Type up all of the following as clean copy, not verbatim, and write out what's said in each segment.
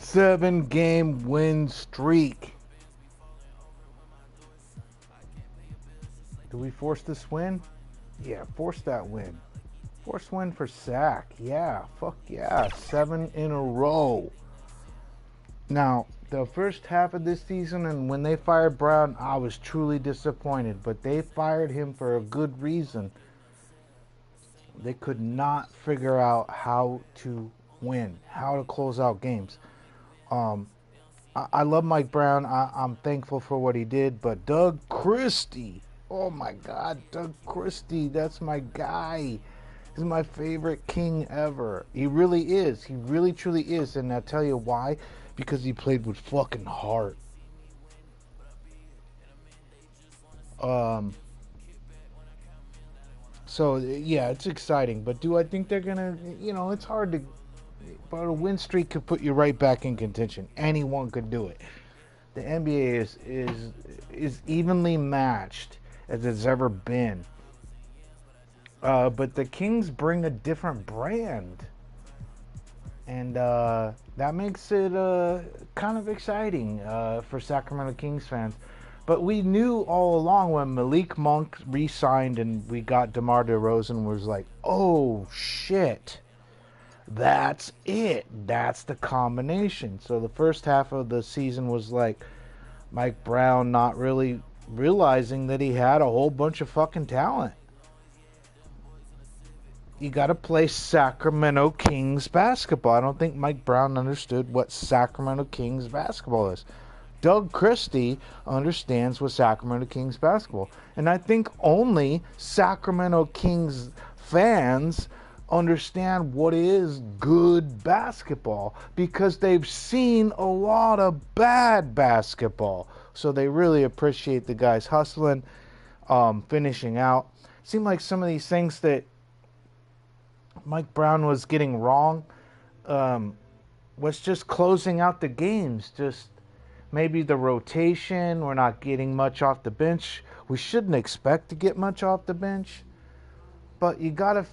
7-game win streak. Do we force this win? Yeah, force that win. Force win for Sac. Yeah, fuck yeah. 7 in a row. Now, the first half of this season, and when they fired Brown, I was truly disappointed. But they fired him for a good reason. They could not figure out how to win, how to close out games. I love Mike Brown. I'm thankful for what he did. But Doug Christie, oh my God, Doug Christie, that's my guy. He's my favorite king ever. He really is. He really, truly is. And I'll tell you why. Because he played with fucking heart. So, yeah, it's exciting. But do I think they're going to, it's hard to, but a win streak could put you right back in contention. Anyone could do it. The NBA is evenly matched as it's ever been. But the Kings bring a different brand. And that makes it kind of exciting for Sacramento Kings fans. But we knew all along when Malik Monk re-signed and we got DeMar DeRozan, was like, oh shit, that's it. That's the combination. So the first half of the season was like Mike Brown not really realizing that he had a whole bunch of fucking talent. You got to play Sacramento Kings basketball. I don't think Mike Brown understood what Sacramento Kings basketball is. Doug Christie understands what Sacramento Kings basketball. And I think only Sacramento Kings fans understand what is good basketball because they've seen a lot of bad basketball. So they really appreciate the guys hustling, finishing out. It seemed like some of these things that Mike Brown was getting wrong was just closing out the games. Just maybe the rotation. We're not getting much off the bench. We shouldn't expect to get much off the bench. But you gotta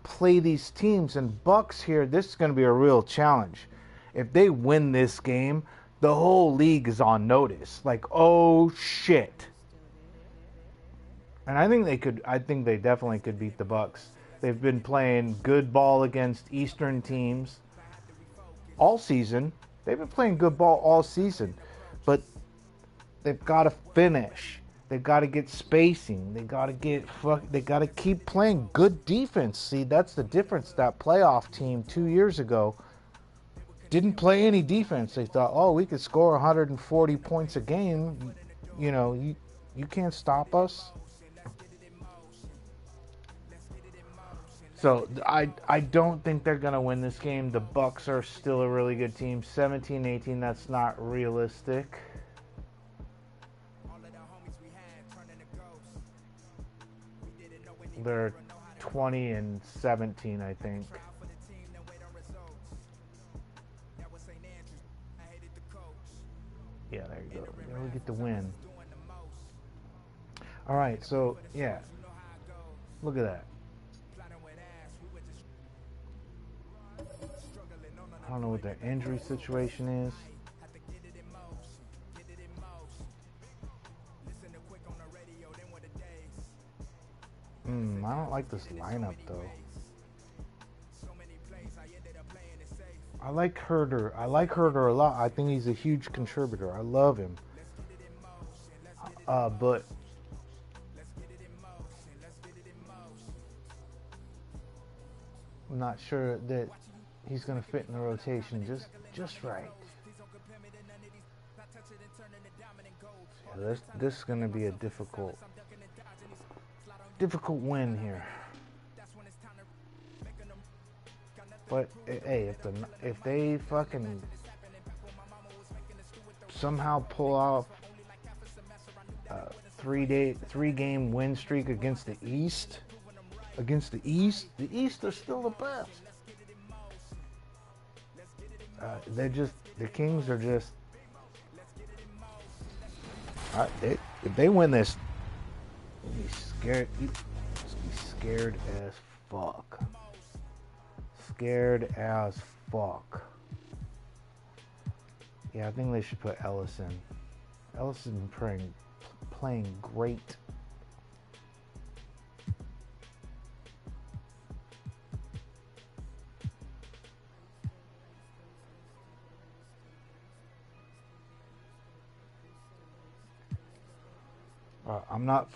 play these teams. And Bucks here, this is going to be a real challenge. If they win this game, the whole league is on notice. Like, oh shit. And I think they definitely could beat the Bucks. They've been playing good ball against Eastern teams all season. They've been playing good ball all season. But they've got to finish. They've got to get spacing. They got to keep playing good defense. See, that's the difference. That playoff team 2 years ago didn't play any defense. They thought, oh, we could score 140 points a game. You can't stop us. So I don't think they're going to win this game. The Bucks are still a really good team. 17-18, that's not realistic. They're 20-17, I think. Yeah, there you go. There we get the win. All right, so, yeah. Look at that. I don't know what their injury situation is. I don't like this lineup, though. I like Herder. I like Herder a lot. I think he's a huge contributor. I love him. But I'm not sure that he's going to fit in the rotation just right. Yeah, this is going to be a difficult win here. But hey, if they fucking somehow pull off a 3-game win streak against the East, the East are still the best. The Kings are just. If they win this, you'll be scared. You'll be scared as fuck. Scared as fuck. Yeah, I think they should put Ellis in. Ellis has been playing great. I'm not,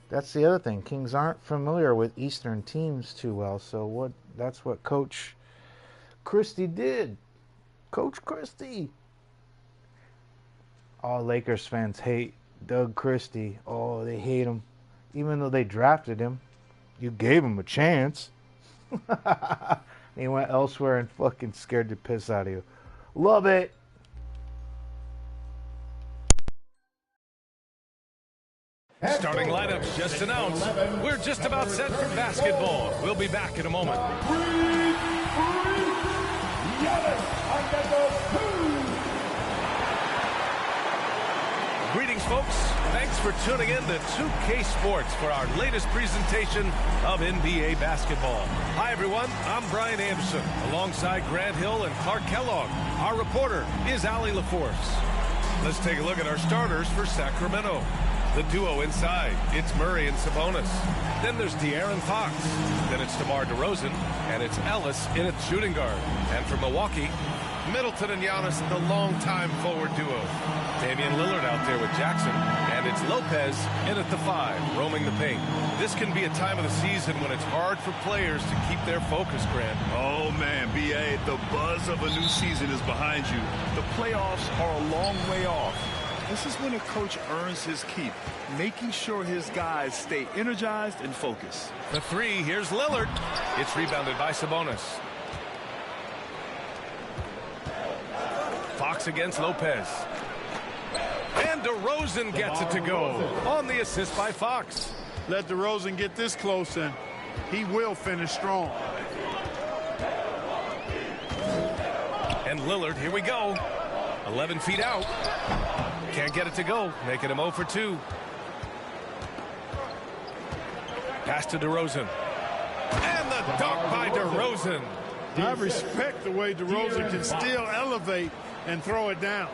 that's the other thing. Kings aren't familiar with Eastern teams too well, so that's what Coach Christie did. Coach Christie. All Lakers fans hate Doug Christie. Oh, they hate him. Even though they drafted him, you gave him a chance. He went elsewhere and fucking scared the piss out of you. Love it. Starting lineups just announced. We're just about set for basketball. We'll be back in a moment. Greetings, folks. Thanks for tuning in to 2K Sports for our latest presentation of NBA basketball. Hi, everyone. I'm Brian Anderson, alongside Grant Hill and Clark Kellogg. Our reporter is Allie LaForce. Let's take a look at our starters for Sacramento. The duo inside, it's Murray and Sabonis. Then there's De'Aaron Fox. Then it's DeMar DeRozan, and it's Ellis in at shooting guard. And for Milwaukee, Middleton and Giannis, the longtime forward duo. Damian Lillard out there with Jackson, and it's Lopez in at the 5, roaming the paint. This can be a time of the season when it's hard for players to keep their focus, Grant. Oh, man, B.A., the buzz of a new season is behind you. The playoffs are a long way off. This is when a coach earns his keep, making sure his guys stay energized and focused. The 3, here's Lillard. It's rebounded by Sabonis. Fox against Lopez. And DeRozan gets it to go on the assist by Fox. Let DeRozan get this close and he will finish strong. And Lillard, here we go. 11 feet out. Can't get it to go, making him 0 for 2. Pass to DeRozan. And the dunk by DeRozan. I respect the way DeRozan can still elevate and throw it down.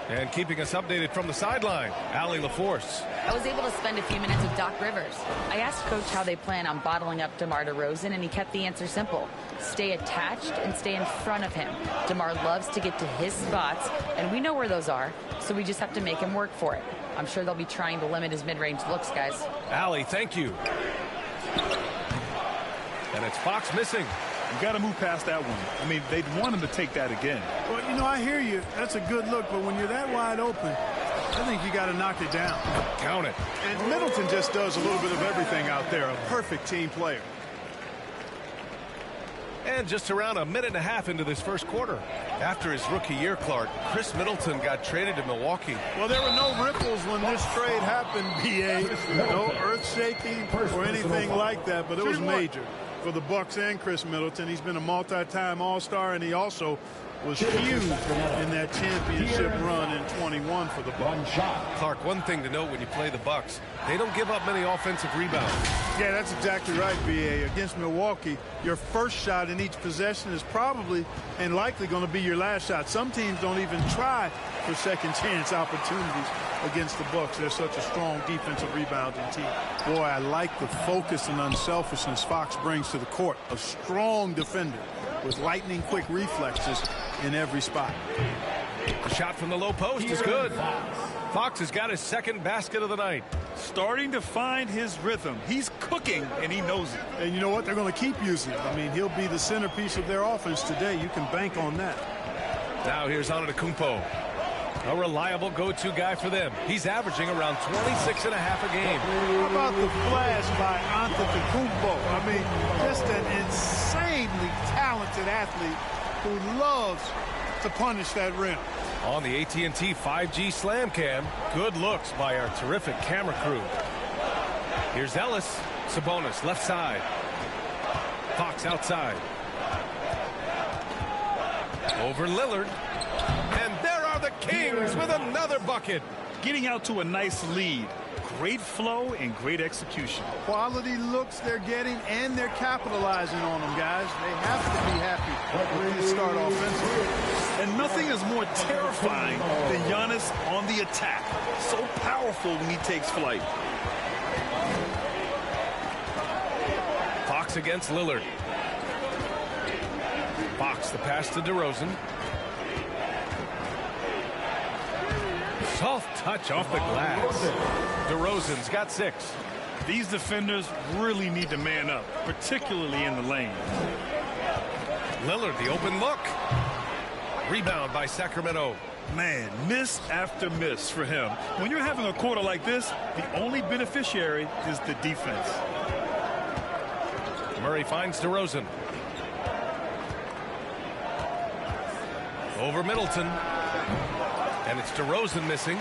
And keeping us updated from the sideline, Allie LaForce. I was able to spend a few minutes with Doc Rivers. I asked Coach how they plan on bottling up DeMar DeRozan, and he kept the answer simple. Stay attached and stay in front of him. DeMar loves to get to his spots, and we know where those are, so we just have to make him work for it. I'm sure they'll be trying to limit his mid-range looks, guys. Allie, thank you. And it's Fox missing. You got to move past that one. I mean, they'd want him to take that again. Well, I hear you. That's a good look, but when you're that wide open, I think you got to knock it down. Count it. And Middleton just does a little bit of everything out there. A perfect team player. And just around a minute and a half into this first quarter. After his rookie year, Clark, Chris Middleton got traded to Milwaukee. Well, there were no ripples when this trade happened, B.A. No earth-shaking or anything like that, but it was major for the Bucks and Chris Middleton. He's been a multi-time All-Star, and he also was huge in that championship run in 21 for the Bucks. Clark, one thing to note when you play the Bucks, they don't give up many offensive rebounds. Yeah, that's exactly right, B.A. Against Milwaukee, your first shot in each possession is probably and likely going to be your last shot. Some teams don't even try for second chance opportunities against the Bucks. They're such a strong defensive rebounding team. Boy, I like the focus and unselfishness Fox brings to the court. A strong defender with lightning-quick reflexes in every spot. The shot from the low post is good. Fox has got his second basket of the night. Starting to find his rhythm. He's cooking, and he knows it. And you know what? They're going to keep using it. I mean, he'll be the centerpiece of their offense today. You can bank on that. Now here's Antetokounmpo. A reliable go-to guy for them. He's averaging around 26 and a half a game. How about the flash by Antetokounmpo? I mean, just an insanely talented athlete who loves to punish that rim. On the AT&T 5G Slam Cam, good looks by our terrific camera crew. Here's Ellis. Sabonis, left side. Fox outside. Over Lillard. And there are the Kings with another bucket. Getting out to a nice lead. Great flow and great execution. Quality looks they're getting, and they're capitalizing on them, guys. They have to be happy with this start offensively. And nothing is more more terrifying than Giannis on the attack. So powerful when he takes flight. Fox against Lillard. Fox, the pass to DeRozan. Soft touch off the glass. DeRozan's got 6. These defenders really need to man up, particularly in the lane. Lillard, the open look. Rebound by Sacramento. Man, miss after miss for him. When you're having a quarter like this, the only beneficiary is the defense. Murray finds DeRozan. Over Middleton. And it's DeRozan missing.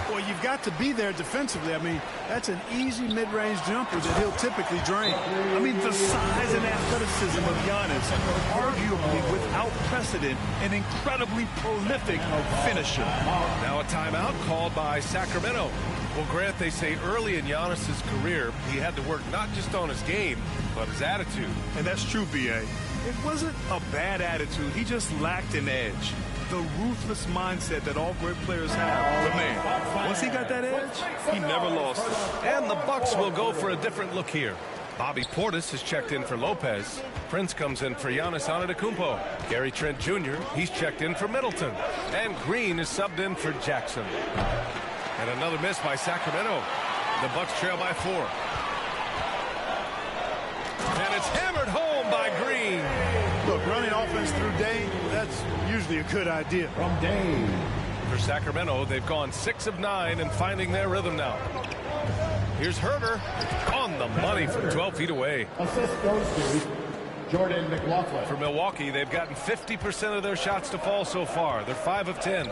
Well, you've got to be there defensively. I mean, that's an easy mid-range jumper that he'll typically drain. I mean, the size and athleticism of Giannis, arguably without precedent, an incredibly prolific finisher. Now a timeout called by Sacramento. Well, Grant, they say early in Giannis's career, he had to work not just on his game, but his attitude. And that's true, B.A. It wasn't a bad attitude. He just lacked an edge. The ruthless mindset that all great players have. But man, once he got that edge, he never lost it. And the Bucks will go for a different look here. Bobby Portis is checked in for Lopez. Prince comes in for Giannis Antetokounmpo. Gary Trent Jr., he's checked in for Middleton. And Green is subbed in for Jackson. And another miss by Sacramento. The Bucks trail by 4. And it's hammered home by Green. Look, running offense through Dame, that's usually a good idea. From Dame. For Sacramento, they've gone 6 of 9 and finding their rhythm now. Here's Herter on the money from 12 feet away. Assist goes to Jordan McLaughlin. For Milwaukee, they've gotten 50% of their shots to fall so far. They're 5 of 10. And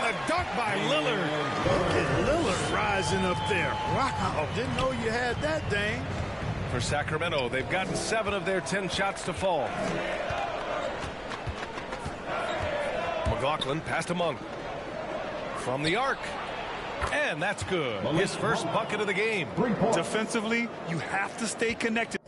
the dunk by Lillard. Look at Lillard rising up there. Wow, didn't know you had that, Dame. For Sacramento, they've gotten 7 of their 10 shots to fall. McLaughlin passed to Monk. From the arc. And that's good. His first bucket of the game. Defensively, you have to stay connected.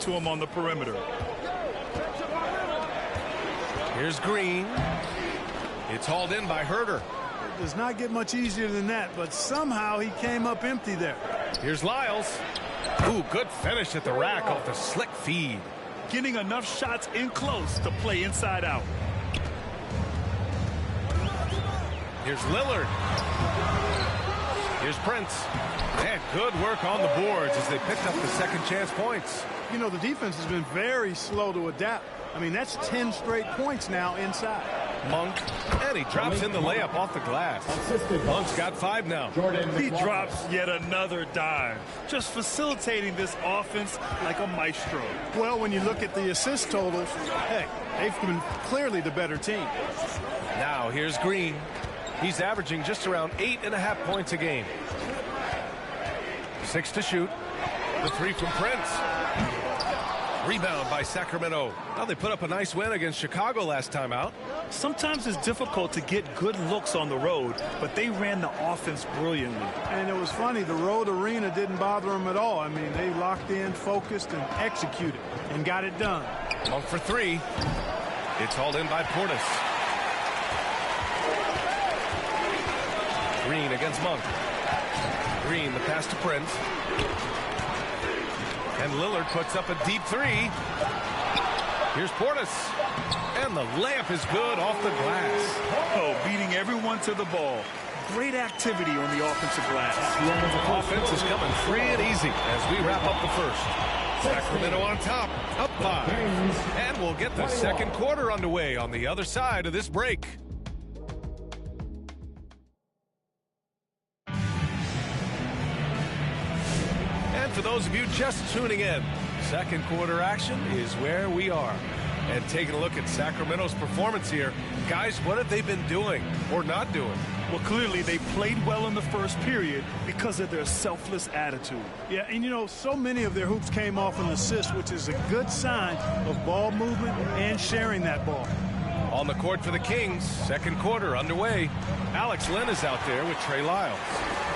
To him on the perimeter. Here's Green. It's hauled in by Herter. It does not get much easier than that, but somehow he came up empty there. Here's Lyles. Ooh, good finish at the rack off the slick feed. Getting enough shots in close to play inside out. Here's Lillard. Here's Prince. And good work on the boards as they picked up the second chance points. You know, the defense has been very slow to adapt. I mean, that's 10 straight points now inside. Monk, and he drops in the layup off the glass. Monk's got 5 now. He drops yet another dive, just facilitating this offense like a maestro. Well, when you look at the assist totals, hey, they've been clearly the better team. Now here's Green. He's averaging just around 8.5 points a game. 6 to shoot. The 3 from Prince. Rebound by Sacramento. Now they put up a nice win against Chicago last time out. Sometimes it's difficult to get good looks on the road, but they ran the offense brilliantly. And it was funny, the road arena didn't bother them at all. I mean, they locked in, focused, and executed, and got it done. Monk for 3. It's hauled in by Portis. Green against Monk. Green, the pass to Prince. And Lillard puts up a deep 3. Here's Portis. And the layup is good off the glass. Oh, beating everyone to the ball. Great activity on the offensive glass. Offense is coming free and easy as we wrap up the first. Sacramento on top, up 5. And we'll get the second quarter underway on the other side of this break. For those of you just tuning in, Second quarter action is where we are. And taking a look at Sacramento's performance here, guys, what have they been doing or not doing? Well, clearly they played well in the first period because of their selfless attitude. Yeah, and you know, so many of their hoops came off an assist, which is a good sign of ball movement and sharing that ball. On the court for the Kings, second quarter underway. Alex Len is out there with Trey Lyles.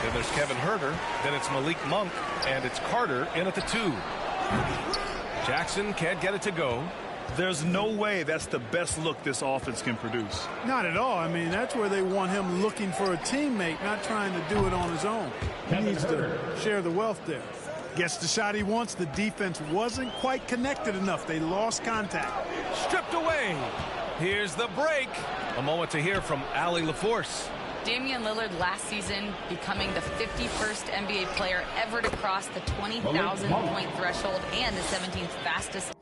Then there's Kevin Huerter. Then it's Malik Monk, and it's Carter in at the 2. Jackson can't get it to go. There's no way that's the best look this offense can produce. Not at all. I mean, that's where they want him looking for a teammate, not trying to do it on his own. He needs to share the wealth there. Gets the shot he wants. The defense wasn't quite connected enough. They lost contact. Stripped away. Here's the break. A moment to hear from Allie LaForce. Damian Lillard last season becoming the 51st NBA player ever to cross the 20,000 point threshold and the 17th fastest.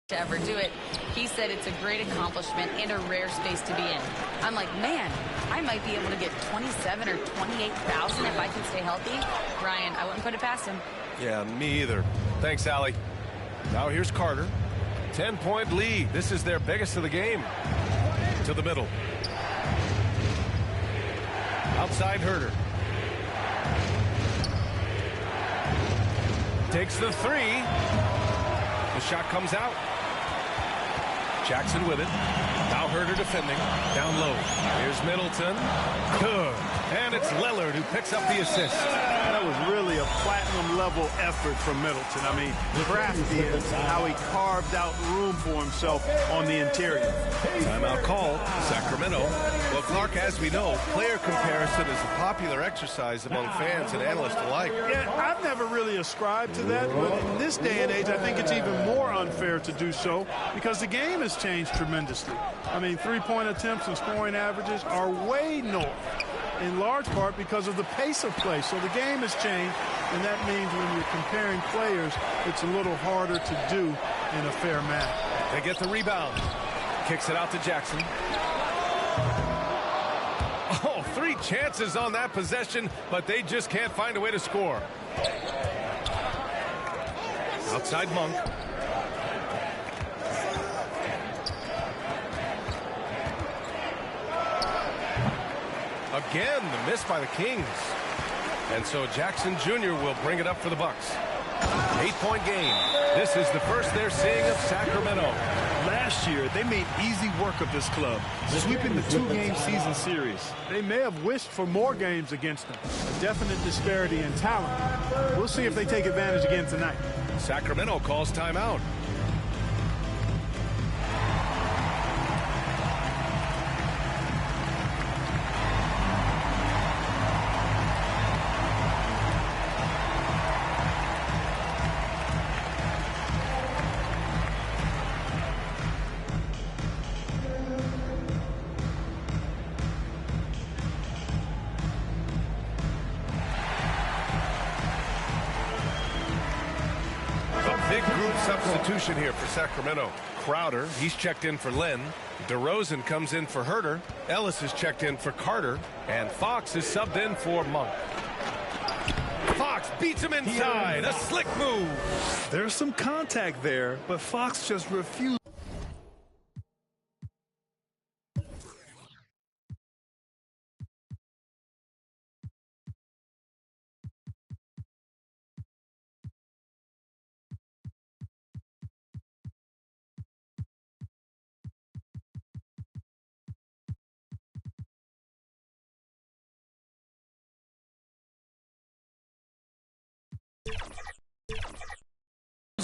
To ever do it. He said it's a great accomplishment and a rare space to be in. I'm like, man, I might be able to get 27 or 28,000 if I can stay healthy. Ryan, I wouldn't put it past him. Yeah, me either. Thanks, Allie. Now here's Carter. 10-point lead. This is their biggest of the game. To the middle. Outside Huerter. Takes the 3. The shot comes out. Jackson with it. Now Huerter defending. Down low. Here's Middleton. Good. And it's Lillard who picks up the assist. That was really a platinum-level effort from Middleton. I mean, crafty in how he carved out room for himself on the interior. Timeout called. Sacramento. Well, Clark, as we know, player comparison is a popular exercise among fans and analysts alike. Yeah, I've never really ascribed to that, but in this day and age, I think it's even more unfair to do so because the game has changed tremendously. I mean, three-point attempts and scoring averages are way north, in large part because of the pace of play. So the game has changed, and that means when you're comparing players, it's a little harder to do in a fair manner. They get the rebound. Kicks it out to Jackson. Oh, 3 chances on that possession, but they just can't find a way to score. Outside Monk. Again, the miss by the Kings. And so Jackson Jr. will bring it up for the Bucks. 8-point game. This is the first they're seeing of Sacramento. Last year, they made easy work of this club, sweeping the 2-game season series. They may have wished for more games against them. A definite disparity in talent. We'll see if they take advantage again tonight. Sacramento calls timeout. Big group substitution here for Sacramento. Crowder, he's checked in for Len. DeRozan comes in for Huerter. Ellis is checked in for Carter. And Fox is subbed in for Monk. Fox beats him inside. A slick move. There's some contact there, but Fox just refused.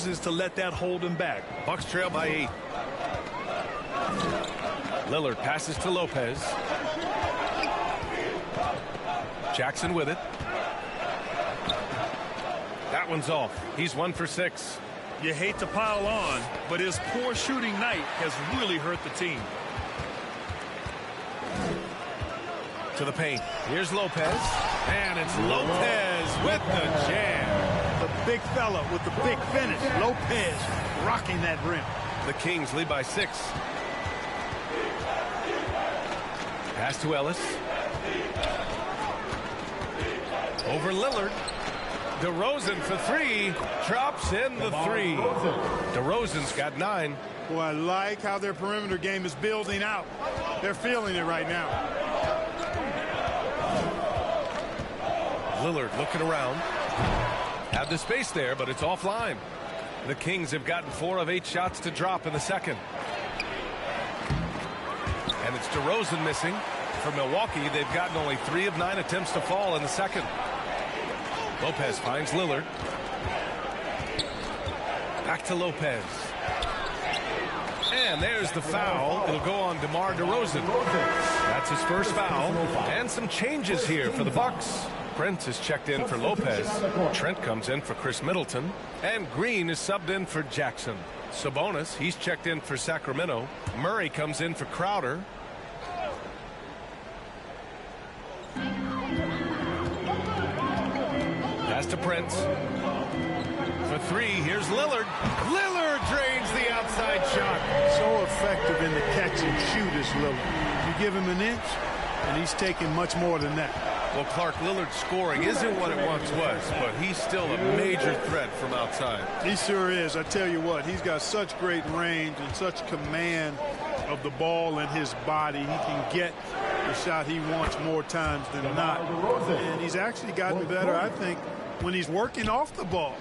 Is to let that hold him back. Bucks trail by 8. Lillard passes to Lopez. Jackson with it. That one's off. He's 1 for 6. You hate to pile on, but his poor shooting night has really hurt the team. To the paint. Here's Lopez. And it's Lopez with the jam. The big fella with the big finish. Lopez rocking that rim. The Kings lead by 6. Pass to Ellis. Over Lillard. DeRozan for 3. Drops in the 3. DeRozan's got 9. Boy, I like how their perimeter game is building out. They're feeling it right now. Lillard looking around. Had the space there, but it's offline. The Kings have gotten 4 of 8 shots to drop in the second. And it's DeRozan missing. For Milwaukee, they've gotten only 3 of 9 attempts to fall in the second. Lopez finds Lillard. Back to Lopez. And there's the foul. It'll go on DeMar DeRozan. That's his first foul. And some changes here for the Bucks. Prince is checked in for Lopez. Trent comes in for Chris Middleton. And Green is subbed in for Jackson. Sabonis, he's checked in for Sacramento. Murray comes in for Crowder. Pass to Prince. For 3, here's Lillard. Lillard drains the outside shot. So effective in the catch and shoot is Lillard. You give him an inch, and he's taking much more than that. Well, Clark, Lillard's scoring isn't what it once was, but he's still a major threat from outside. He sure is. I tell you what, he's got such great range and such command of the ball in his body. He can get the shot he wants more times than not. And he's actually gotten better, I think, when he's working off the ball.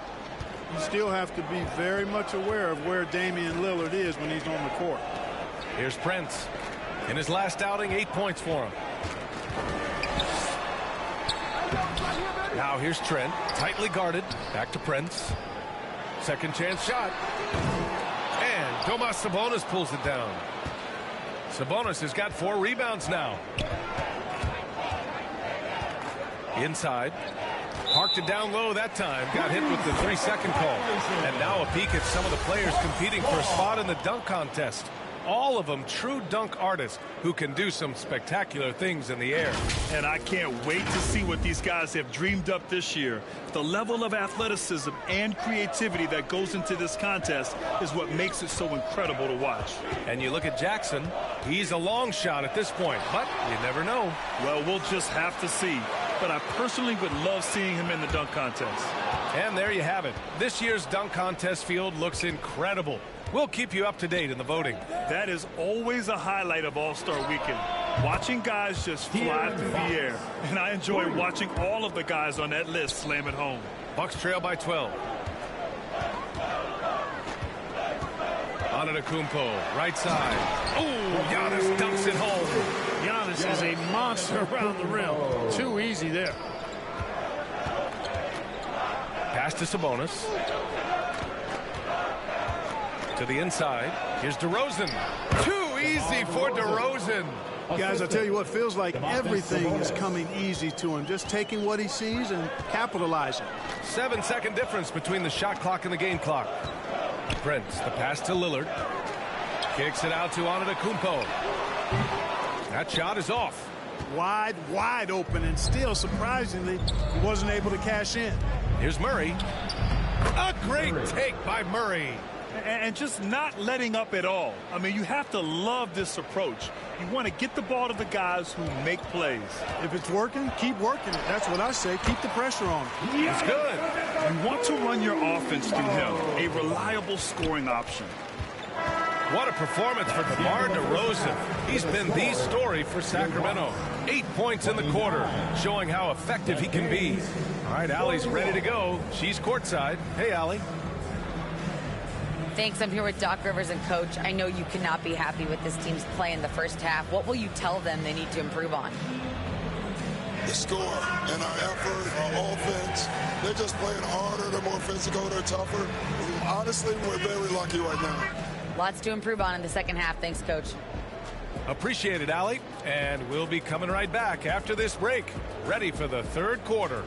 You still have to be very much aware of where Damian Lillard is when he's on the court. Here's Prince. In his last outing, 8 points for him. Now here's Trent, tightly guarded. Back to Prince. Second chance shot. And Domas Sabonis pulls it down. Sabonis has got 4 rebounds now. Inside. Parked it down low that time. Got hit with the 3-second call. And now a peek at some of the players competing for a spot in the dunk contest. All of them true dunk artists who can do some spectacular things in the air. And I can't wait to see what these guys have dreamed up this year. The level of athleticism and creativity that goes into this contest is what makes it so incredible to watch. And you look at Jackson, he's a long shot at this point, but you never know. Well, we'll just have to see. But I personally would love seeing him in the dunk contest. And there you have it. This year's dunk contest field looks incredible. We'll keep you up to date in the voting. That is always a highlight of All-Star Weekend. Watching guys just fly through the air. And I enjoy watching all of the guys on that list slam it home. Bucks trail by 12. Antetokounmpo, right side. Oh, Giannis dunks it home. Giannis is a monster around the rim. Too easy there. Pass to Sabonis. To the inside. Here's DeRozan. Too easy for DeRozan. Guys, I tell you what, feels like everything is coming easy to him. Just taking what he sees and capitalizing. 7-second difference between the shot clock and the game clock. Prince, the pass to Lillard. Kicks it out to Antetokounmpo. That shot is off. Wide open, and still, surprisingly, he wasn't able to cash in. Here's Murray. A great take by Murray. And just not letting up at all. I mean, you have to love this approach. You want to get the ball to the guys who make plays. If it's working, keep working it. That's what I say. Keep the pressure on him. It's good. You want to run your offense through him, a reliable scoring option. What a performance for DeMar DeRozan. He's been the story for Sacramento. 8 points in the quarter, showing how effective he can be. All right, Allie's ready to go. She's courtside. Hey, Allie. Thanks. I'm here with Doc Rivers and Coach. I know you cannot be happy with this team's play in the first half. What will you tell them they need to improve on? The score and our effort, our offense. They're just playing harder. They're more physical. They're tougher. Honestly, we're very lucky right now. Lots to improve on in the second half. Thanks, Coach. Appreciate it, Allie. And we'll be coming right back after this break. Ready for the third quarter.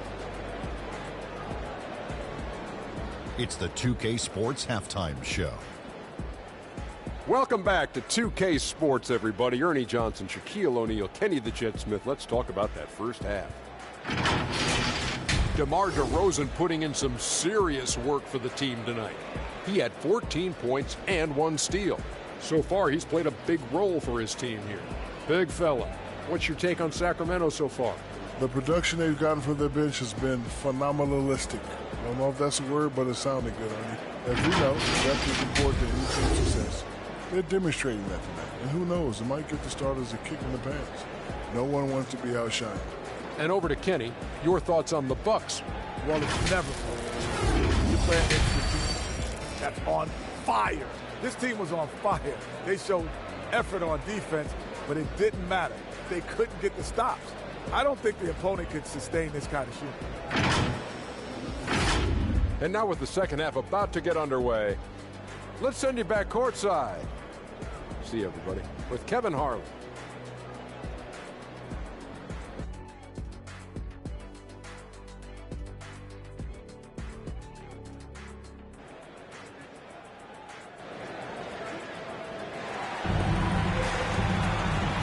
It's the 2K Sports Halftime Show. Welcome back to 2K Sports, everybody. Ernie Johnson, Shaquille O'Neal, Kenny the Jet Smith. Let's talk about that first half. DeMar DeRozan putting in some serious work for the team tonight. He had 14 points and 1 steal. So far, he's played a big role for his team here. Big fella, what's your take on Sacramento so far? The production they've gotten from their bench has been phenomenalistic. I don't know if that's a word, but it sounded good, Ernie. As we know, depth is important to any team's success. They're demonstrating that tonight. And who knows, it might get the starters a kick in the pants. No one wants to be outshined. And over to Kenny, your thoughts on the Bucks. Well, it's never fun. You play against a team that's on fire. This team was on fire. They showed effort on defense, but it didn't matter. They couldn't get the stops. I don't think the opponent could sustain this kind of shooting. And now with the second half about to get underway, let's send you back courtside. See you, everybody, with Kevin Harlan.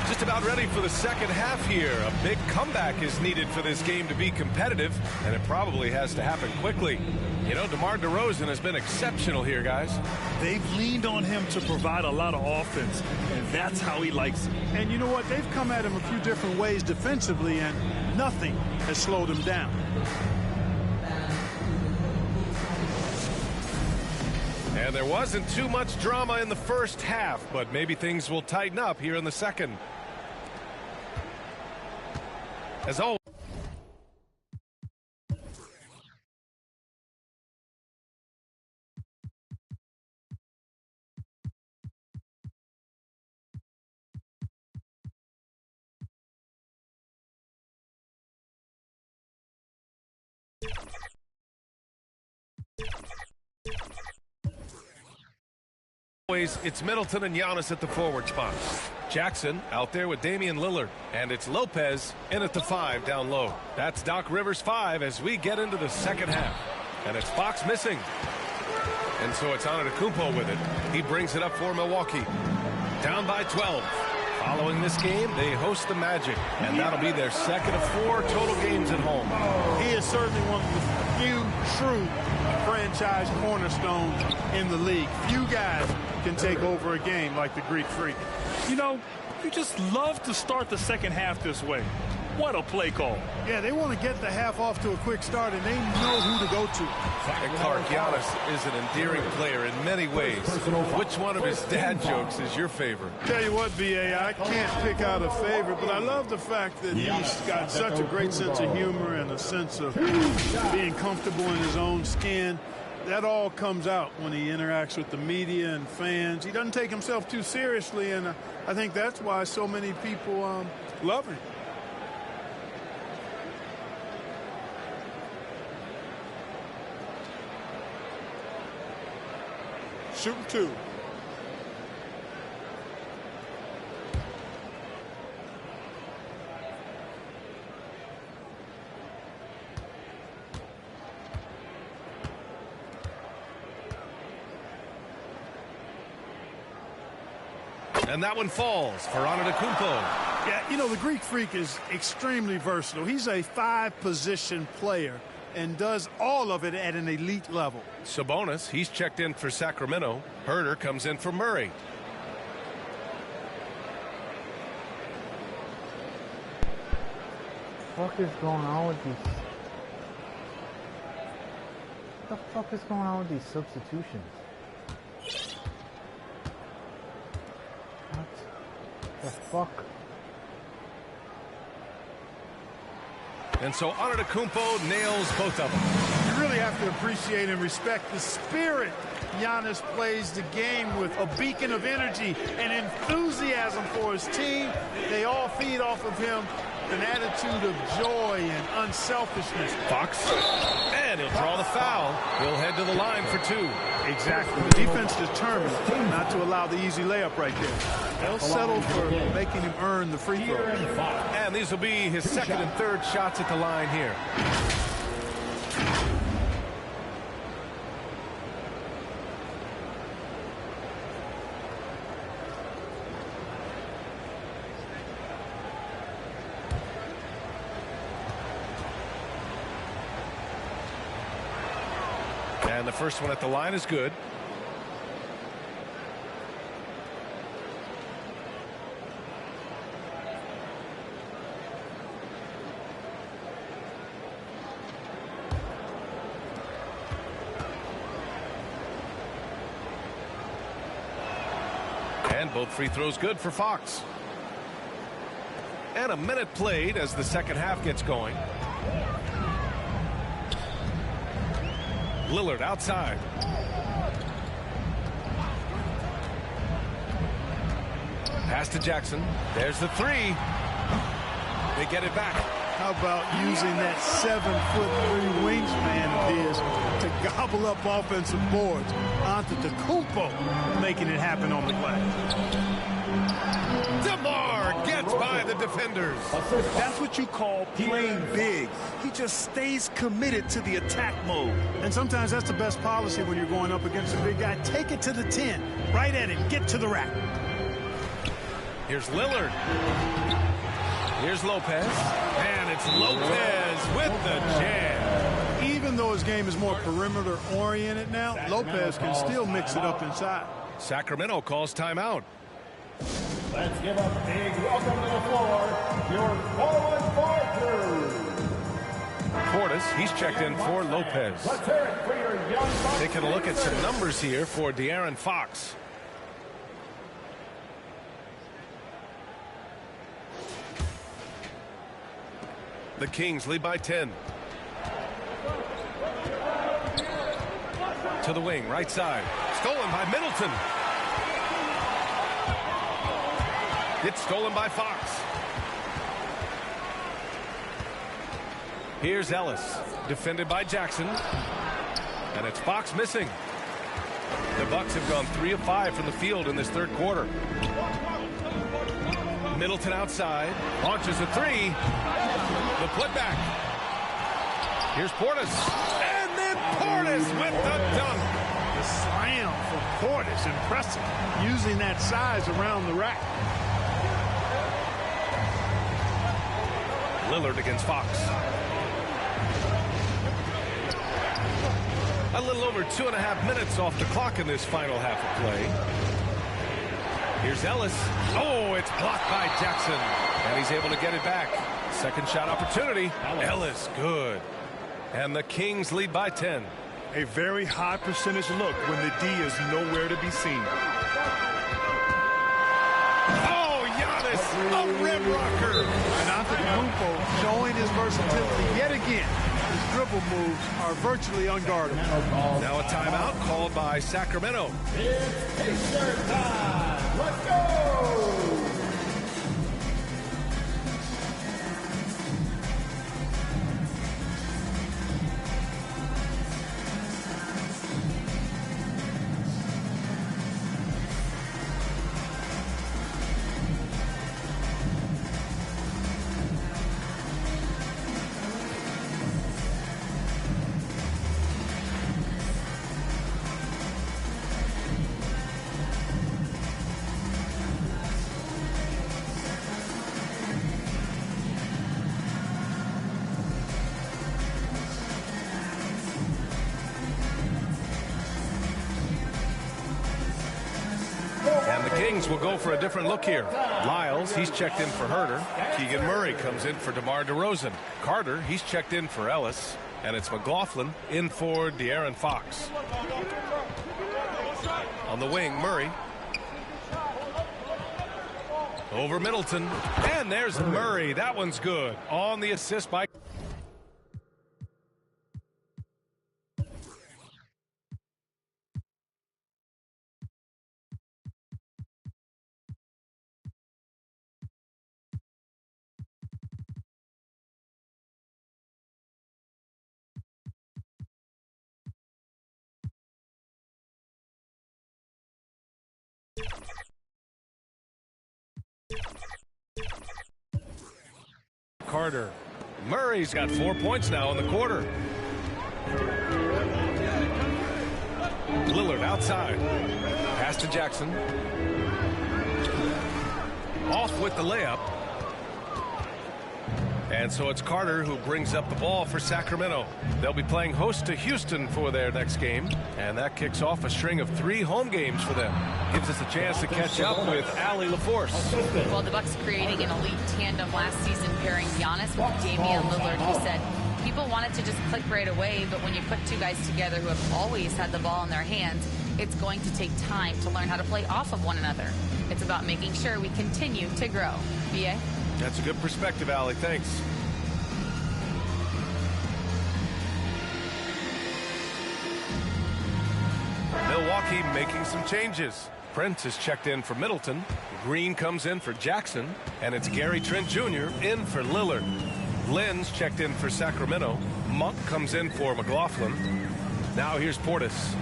Just about ready for the second half here. A big comeback is needed for this game to be competitive, and it probably has to happen quickly. You know, DeMar DeRozan has been exceptional here, guys. They've leaned on him to provide a lot of offense, and that's how he likes it. And you know what? They've come at him a few different ways defensively, and nothing has slowed him down. And there wasn't too much drama in the first half, but maybe things will tighten up here in the second. As always. It's Middleton and Giannis at the forward spot. Jackson out there with Damian Lillard. And it's Lopez in at the 5 down low. That's Doc Rivers' 5 as we get into the second half. And it's Fox missing. And so it's Antetokounmpo with it. He brings it up for Milwaukee. Down by 12. Following this game, they host the Magic. And that'll be their second of 4 total games at home. He is certainly one of the few true franchise cornerstones in the league. Few guys can take over a game like the Greek Freak. You know, you just love to start the second half this way. What a play call. Yeah, they want to get the half off to a quick start, and they know who to go to. And Clark, Giannis is an endearing player in many ways. Which one of his dad jokes is your favorite? Tell you what, B.A., I can't pick out a favorite, but I love the fact that he's got such a great sense of humor and a sense of being comfortable in his own skin. That all comes out when he interacts with the media and fans. He doesn't take himself too seriously, and I think that's why so many people love him. Shooting 2. And that one falls for Antetokounmpo. Yeah, you know, the Greek Freak is extremely versatile. He's a 5-position player and does all of it at an elite level. Sabonis, he's checked in for Sacramento. Herter comes in for Murray. What the fuck is going on with these? What the fuck is going on with these substitutions? What the fuck? And so Antetokounmpo nails both of them. You really have to appreciate and respect the spirit Giannis plays the game with, a beacon of energy and enthusiasm for his team. They all feed off of him, an attitude of joy and unselfishness. Fox, and he'll draw the foul. He'll head to the line for 2. Exactly. The defense determined not to allow the easy layup right there. They'll settle for making him earn the free throw. And these will be his second and third shots at the line here. And the first one at the line is good. And both free throws good for Fox. And a minute played as the second half gets going. Lillard outside. Pass to Jackson. There's the three. They get it back. How about using that 7'3" wingspan of his to gobble up offensive boards? Antetokounmpo making it happen on the glass. DeMar gets by the defenders. That's what you call playing big. He just stays committed to the attack mode. And sometimes that's the best policy when you're going up against a big guy. Take it to the 10. Right at him. Get to the rack. Here's Lillard. Here's Lopez. And it's Lopez with the jam. Even though his game is more perimeter oriented now, Lopez can still mix it up inside. Sacramento calls timeout. Let's give a big welcome to the floor, your forward partner. Portis, he's checked in for Lopez. Let's hear it for your young bucks. Taking a look at some numbers here for De'Aaron Fox. The Kings lead by 10. To the wing, right side. Stolen by Middleton. It's stolen by Fox. Here's Ellis, defended by Jackson. And it's Fox missing. The Bucks have gone 3 of 5 from the field in this third quarter. Middleton outside, launches a three. The putback. Here's Portis. And then Portis with the dunk. The slam from Portis, impressive. Using that size around the rack. Lillard against Fox. A little over 2.5 minutes off the clock in this final half of play. Here's Ellis. Oh, it's blocked by Jackson. And he's able to get it back. Second shot opportunity. Ellis, good. And the Kings lead by 10. A very high percentage look when the D is nowhere to be seen. Oh, Giannis, a rim rocker. And Antetokounmpo showing his versatility yet again. His dribble moves are virtually unguardable. Now a timeout called by Sacramento. It's Pacer time. Let's go. And the Kings will go for a different look here. Lyles, he's checked in for Herter. Keegan Murray comes in for DeMar DeRozan. Carter, he's checked in for Ellis. And it's McLaughlin in for De'Aaron Fox. On the wing, Murray. Over Middleton. And there's Murray. That one's good. On the assist by... Carter. Murray's got 4 points now in the quarter. Lillard outside. Pass to Jackson. Off with the layup. And so it's Carter who brings up the ball for Sacramento. They'll be playing host to Houston for their next game, and that kicks off a string of 3 home games for them. Gives us a chance to catch up with Allie LaForce. Well, the Bucks creating an elite tandem last season, pairing Giannis with Damian Lillard. He said people want it to just click right away, but when you put 2 guys together who have always had the ball in their hands, it's going to take time to learn how to play off of one another. It's about making sure we continue to grow. B.A.? That's a good perspective, Allie. Thanks. Milwaukee making some changes. Prince is checked in for Middleton. Green comes in for Jackson. And it's Gary Trent Jr. in for Lillard. Lynn's checked in for Sacramento. Monk comes in for McLaughlin. Now here's Portis.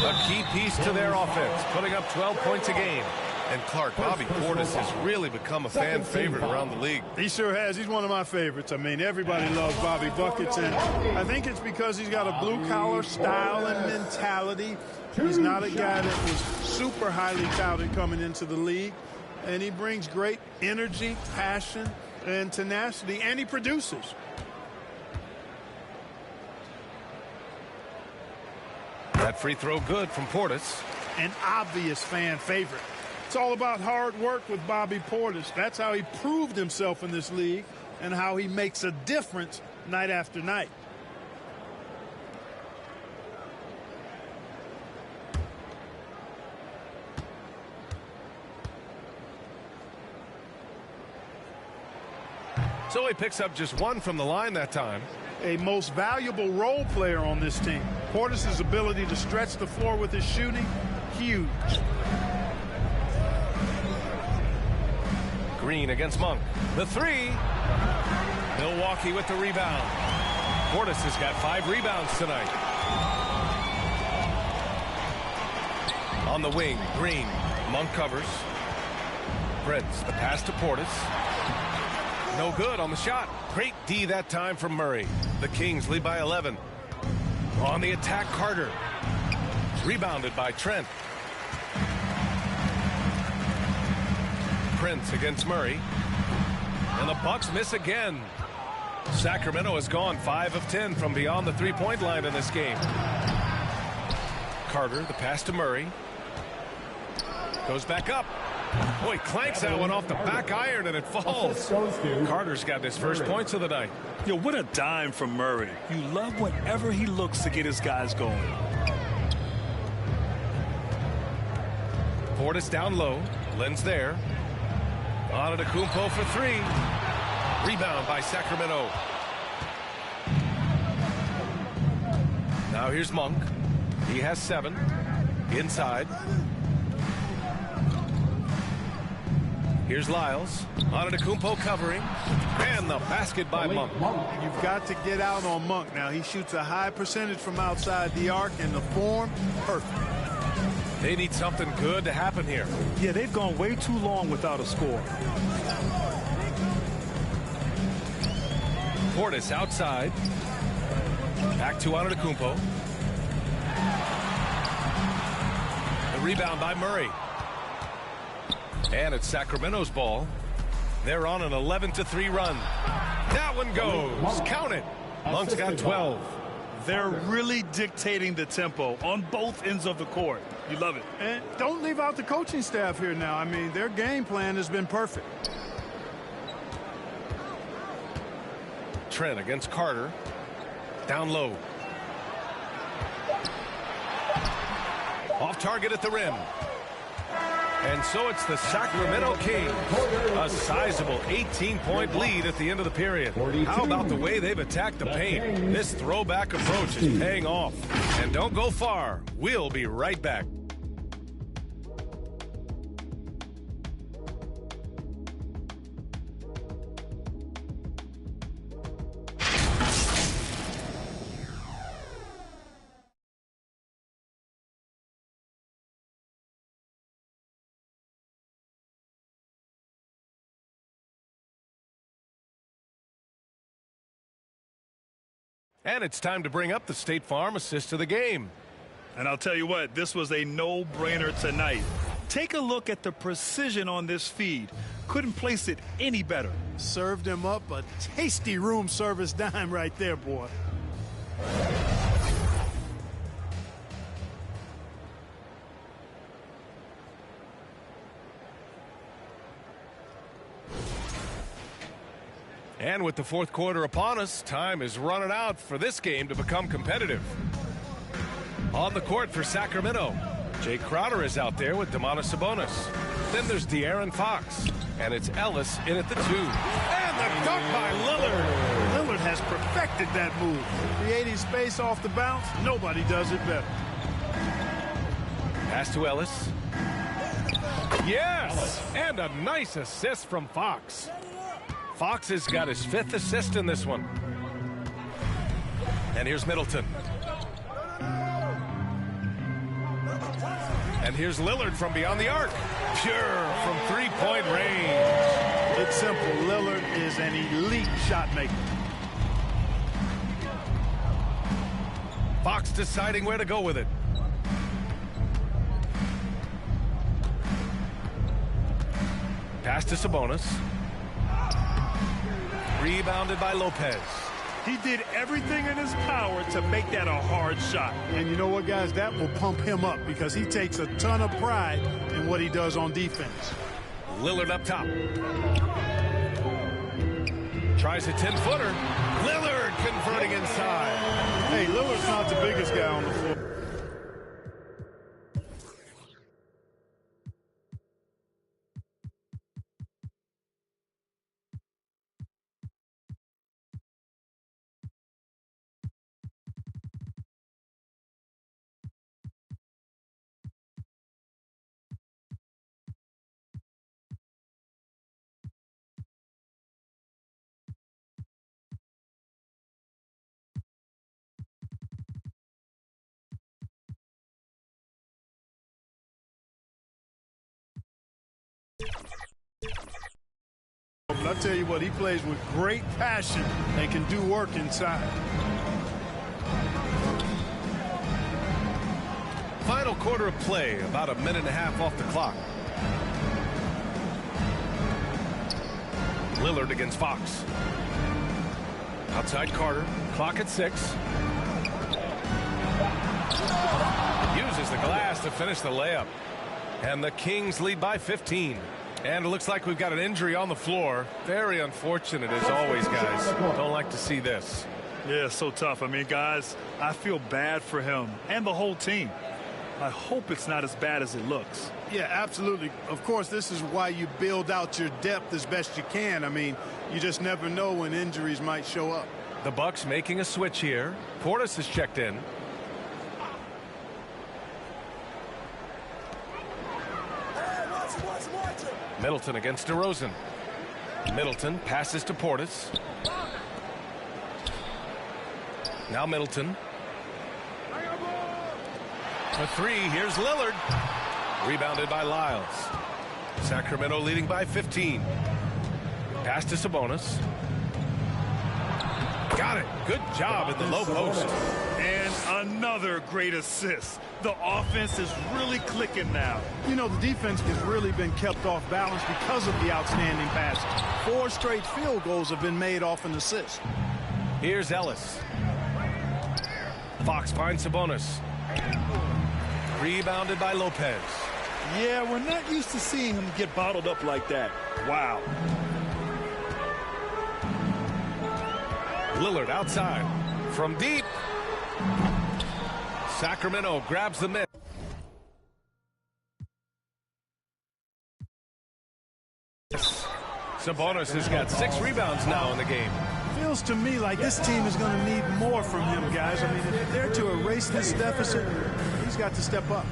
A key piece to their offense, putting up 12 points a game. And Clark, Bobby Portis has really become a fan favorite around the league. He sure has. He's one of my favorites. I mean, everybody loves Bobby Buckets, and I think it's because he's got a blue-collar style and mentality. He's not a guy that was super highly touted coming into the league, and he brings great energy, passion, and tenacity, and he produces. That free throw good from Portis. An obvious fan favorite. It's all about hard work with Bobby Portis. That's how he proved himself in this league and how he makes a difference night after night. So he picks up just 1 from the line that time. A most valuable role player on this team. Portis' ability to stretch the floor with his shooting, huge. Green against Monk. The 3. Milwaukee with the rebound. Portis has got 5 rebounds tonight. On the wing, Green. Monk covers. Prince, the pass to Portis. No good on the shot. Great D that time from Murray. The Kings lead by 11. On the attack, Carter. Rebounded by Trent. Prince against Murray. And the Bucks miss again. Sacramento has gone 5 of 10 from beyond the three-point line in this game. Carter, the pass to Murray. Goes back up. Boy, clanks that one off the back iron and it falls. Carter's got his first points of the night. Yo, what a dime from Murray. You love whenever he looks to get his guys going. Portis down low. Lynn's there. Antetokounmpo for 3. Rebound by Sacramento. Now here's Monk. He has 7. Inside. Here's Lyles. Antetokounmpo covering. And the basket by Monk. You've got to get out on Monk now. He shoots a high percentage from outside the arc, and the form, perfect. They need something good to happen here. Yeah, they've gone way too long without a score. Portis outside. Back to Antetokounmpo. The rebound by Murray. And it's Sacramento's ball. They're on an 11-3 run. That one goes. Count it. Monk's got 12. They're really dictating the tempo on both ends of the court. You love it. And don't leave out the coaching staff here now. I mean, their game plan has been perfect. Trent against Carter. Down low. Off target at the rim. And so it's the Sacramento Kings. A sizable 18-point lead at the end of the period. How about the way they've attacked the paint? This throwback approach is paying off. And don't go far. We'll be right back. And it's time to bring up the State Farm assist of the game. And I'll tell you what, this was a no-brainer tonight. Take a look at the precision on this feed. Couldn't place it any better. Served him up a tasty room service dime right there, boy. And with the fourth quarter upon us, time is running out for this game to become competitive. On the court for Sacramento, Jay Crowder is out there with Domantas Sabonis. Then there's De'Aaron Fox, and it's Ellis in at the 2. And the dunk by Lillard. Lillard has perfected that move. Creating space off the bounce, nobody does it better. Pass to Ellis. Yes! And a nice assist from Fox. Fox has got his 5th assist in this one. And here's Middleton. And here's Lillard from beyond the arc. Pure from three-point range. It's simple. Lillard is an elite shot maker. Fox deciding where to go with it. Pass to Sabonis. Rebounded by Lopez. He did everything in his power to make that a hard shot. And you know what, guys? That will pump him up because he takes a ton of pride in what he does on defense. Lillard up top. Tries a 10-footer. Lillard converting inside. Hey, Lillard's not the biggest guy on the floor. But I tell you what, he plays with great passion and can do work inside. Final quarter of play, about a minute and a half off the clock. Lillard against Fox. Outside Carter, clock at 6. Uses the glass to finish the layup. And the Kings lead by 15. And it looks like we've got an injury on the floor. Very unfortunate as always, guys. Don't like to see this. Yeah, so tough. I mean, guys, I feel bad for him and the whole team. I hope it's not as bad as it looks. Yeah, absolutely. Of course, this is why you build out your depth as best you can. I mean, you just never know when injuries might show up. The Bucks making a switch here. Portis has checked in. Middleton against DeRozan. Middleton passes to Portis. Now Middleton. For 3, here's Lillard. Rebounded by Lyles. Sacramento leading by 15. Pass to Sabonis. Got it. Good job in the low post. And another great assist. The offense is really clicking now. You know, the defense has really been kept off balance because of the outstanding passes. 4 straight field goals have been made off an assist. Here's Ellis. Fox finds Sabonis. Rebounded by Lopez. Yeah, we're not used to seeing him get bottled up like that. Wow. Lillard outside. From deep. Sacramento grabs the miss. Sabonis has got 6 rebounds now in the game. Feels to me like this team is going to need more from him, guys. I mean, if they're to erase this deficit, he's got to step up.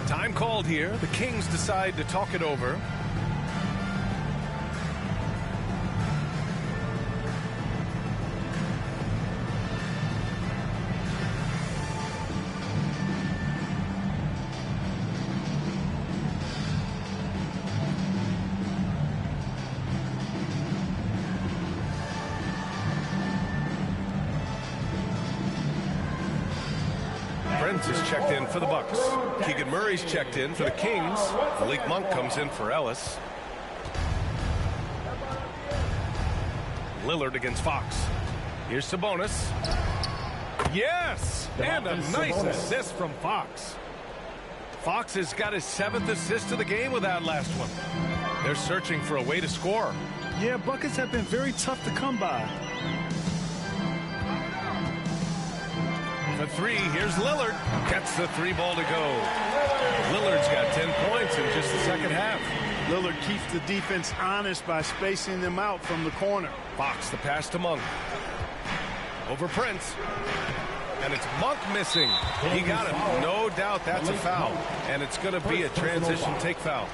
Time called here. The Kings decide to talk it over. Prince is checked in for the Bucks. Keegan Murray's checked in for the Kings. Malik Monk comes in for Ellis. Lillard against Fox. Here's Sabonis. Yes! And a nice assist from Fox. Fox has got his 7th assist of the game with that last one. They're searching for a way to score. Yeah, buckets have been very tough to come by. For 3, here's Lillard. Gets the 3 ball to go. Lillard's got 10 points in just the second half. Lillard keeps the defense honest by spacing them out from the corner. Fox, the pass to Monk. Over Prince. And it's Monk missing. He got him. No doubt that's a foul. And it's going to be a transition take foul.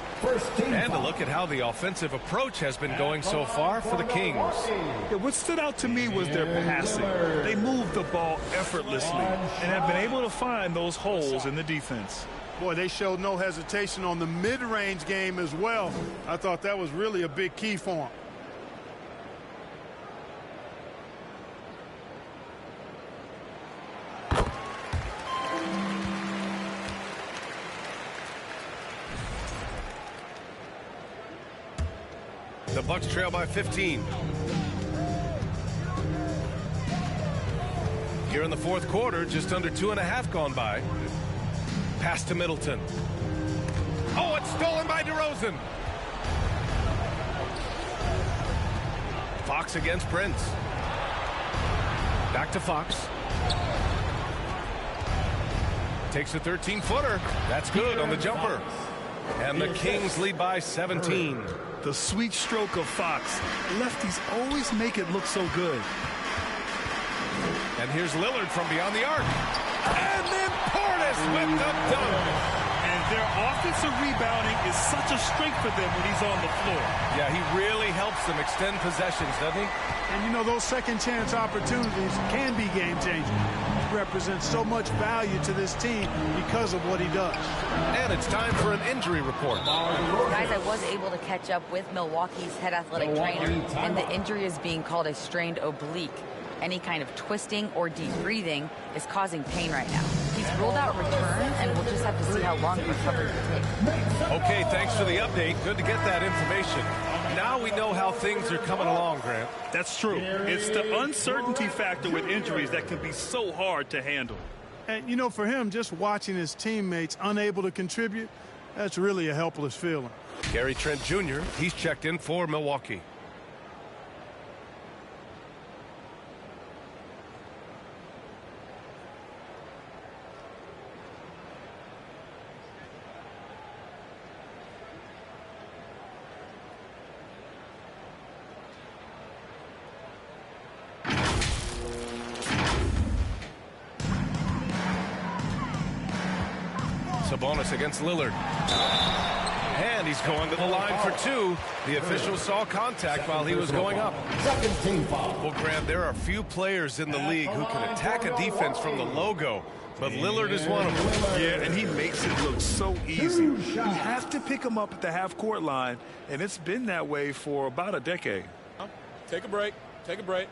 And a look at how the offensive approach has been going so far for the Kings. Yeah, what stood out to me was their passing. They moved the ball effortlessly and have been able to find those holes in the defense. Boy, they showed no hesitation on the mid-range game as well. I thought that was really a big key for them. The Bucks trail by 15. Here in the fourth quarter, just under 2.5 gone by. Pass to Middleton. Oh, it's stolen by DeRozan. Fox against Prince. Back to Fox. Takes a 13-footer. That's good on the jumper. And the Kings lead by 17. The sweet stroke of Fox. Lefties always make it look so good. And here's Lillard from beyond the arc. And then Portis with the dunk. And their offensive rebounding is such a strength for them when he's on the floor. Yeah, he really helps them extend possessions, doesn't he? And, you know, those second-chance opportunities can be game-changing. He represents so much value to this team because of what he does. And it's time for an injury report. Guys, I was able to catch up with Milwaukee's head athletic trainer, and the injury is being called a strained oblique. Any kind of twisting or deep breathing is causing pain right now. He's ruled out return, and we'll just have to see how long the recovery will take. Okay, thanks for the update. Good to get that information. Now we know how things are coming along, Grant. That's true. It's the uncertainty factor with injuries that can be so hard to handle. And, you know, for him, just watching his teammates unable to contribute, that's really a helpless feeling. Gary Trent Jr., he's checked in for Milwaukee. Sabonis against Lillard. And he's going to the line for 2. The official saw contact while he was going up. Second team foul. Well, Grant, there are few players in the league who can attack a defense from the logo, but Lillard is one of them. Yeah, and he makes it look so easy. You have to pick him up at the half-court line, and it's been that way for about a decade. Take a break. Take a break.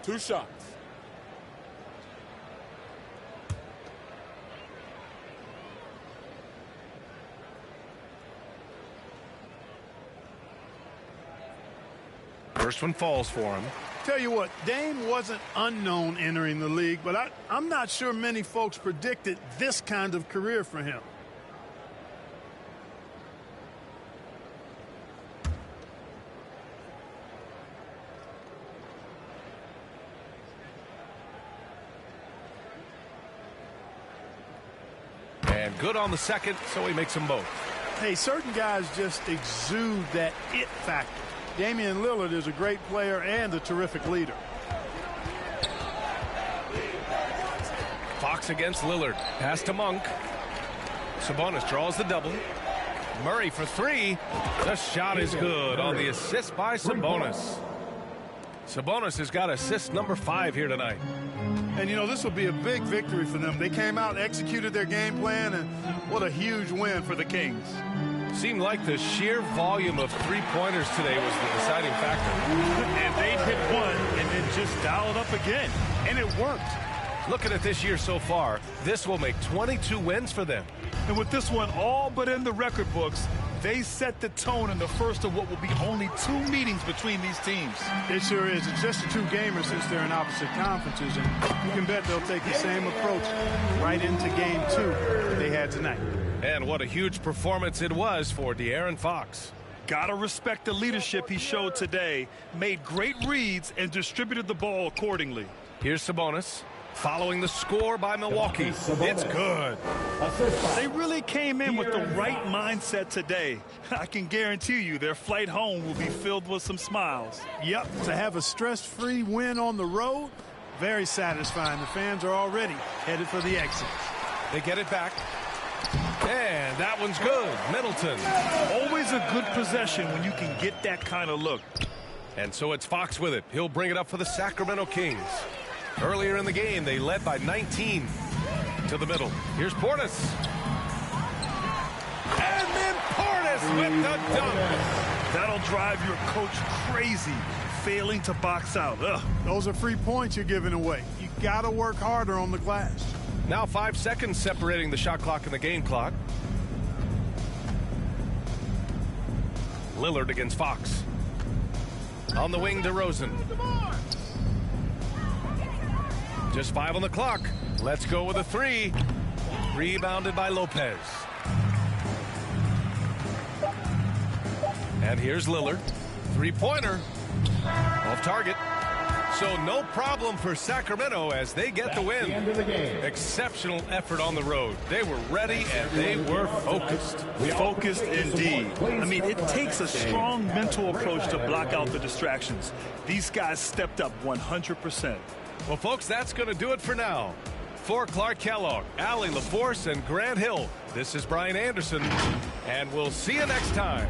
2 shots. First one falls for him. Tell you what, Dame wasn't unknown entering the league, but I'm not sure many folks predicted this kind of career for him. And good on the second, so he makes them both. Hey, certain guys just exude that it factor. Damian Lillard is a great player and a terrific leader. Fox against Lillard. Pass to Monk. Sabonis draws the double. Murray for 3. The shot is good on the assist by Sabonis. Sabonis has got assist number 5 here tonight. And, you know, this will be a big victory for them. They came out, executed their game plan, and what a huge win for the Kings. Seemed like the sheer volume of 3-pointers today was the deciding factor. And they'd hit one and then just dial it up again. And it worked. Looking at this year so far, this will make 22 wins for them. And with this one all but in the record books, they set the tone in the first of what will be only 2 meetings between these teams. It sure is. It's just a 2-gamer since they're in opposite conferences, and you can bet they'll take the same approach right into game 2 that they had tonight. And what a huge performance it was for De'Aaron Fox. Gotta respect the leadership he showed today, made great reads, and distributed the ball accordingly. Here's Sabonis. Following the score by Milwaukee. It's good. They really came in with the right mindset today. I can guarantee you their flight home will be filled with some smiles. Yep, to have a stress-free win on the road, very satisfying. The fans are already headed for the exit. They get it back. And that one's good. Middleton. Always a good possession when you can get that kind of look. And so it's Fox with it. He'll bring it up for the Sacramento Kings. Earlier in the game, they led by 19 to the middle. Here's Portis. And then Portis with the dunk. That'll drive your coach crazy, failing to box out. Ugh. Those are free points you're giving away. You got to work harder on the glass. Now 5 seconds separating the shot clock and the game clock. Lillard against Fox. On the wing, DeRozan. Just 5 on the clock. Let's go with a 3. Rebounded by Lopez. And here's Lillard. 3-pointer. Off target. So no problem for Sacramento as they get the win. Exceptional effort on the road. They were ready and they were focused. Focused indeed. I mean, it takes a strong mental approach to block out the distractions. These guys stepped up 100%. Well, folks, that's going to do it for now. For Clark Kellogg, Allie LaForce, and Grant Hill, this is Brian Anderson, and we'll see you next time.